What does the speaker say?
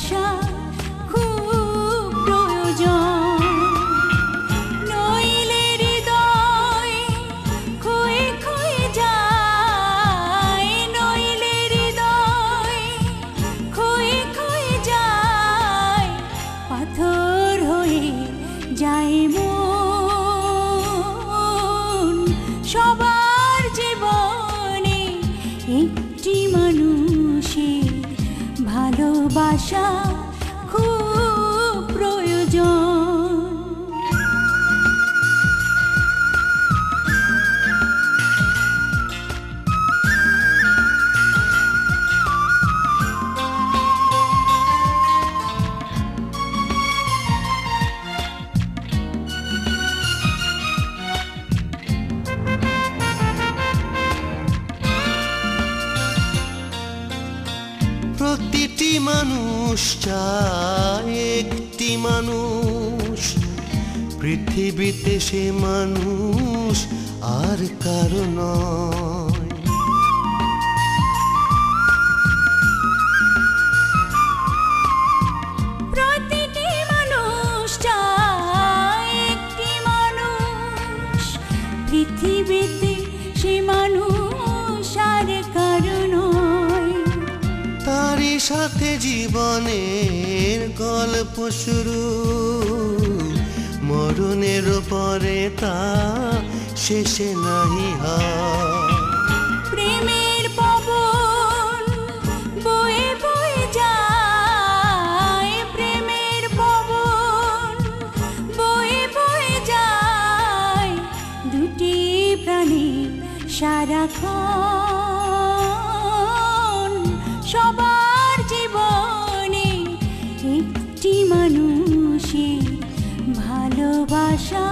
ভালোবাসা খুব প্রয়োজন, নইলে হৃদয় ক্ষয়ে ক্ষয়ে যায়, নইলে হৃদয় ক্ষয়ে ক্ষয়ে যায়, পাথর হয়ে যায় মন। সবার জীবনে একটি মানুষের ভালোবাসা খুব প্রয়োজন। প্রতিটি মানুষ চায় একটি মানুষ, পৃথিবীতে সে মানুষ আর কারো নয়। প্রতিটি মানুষ চায় একটি মানুষ, পৃথিবীতে সে মানুষ আর কারো নয়। তারই সাথে জীবনের গল্প শুরু, মরণের পরে তা শেষে নাহি হয়। প্রেমের পবন বয়ে বয়ে যায়, প্রেমের পবন বয়ে বয়ে যায়, দুটি প্রাণী সারাক্ষণ। সবার জীবনে একটি মানুষের ভালোবাসা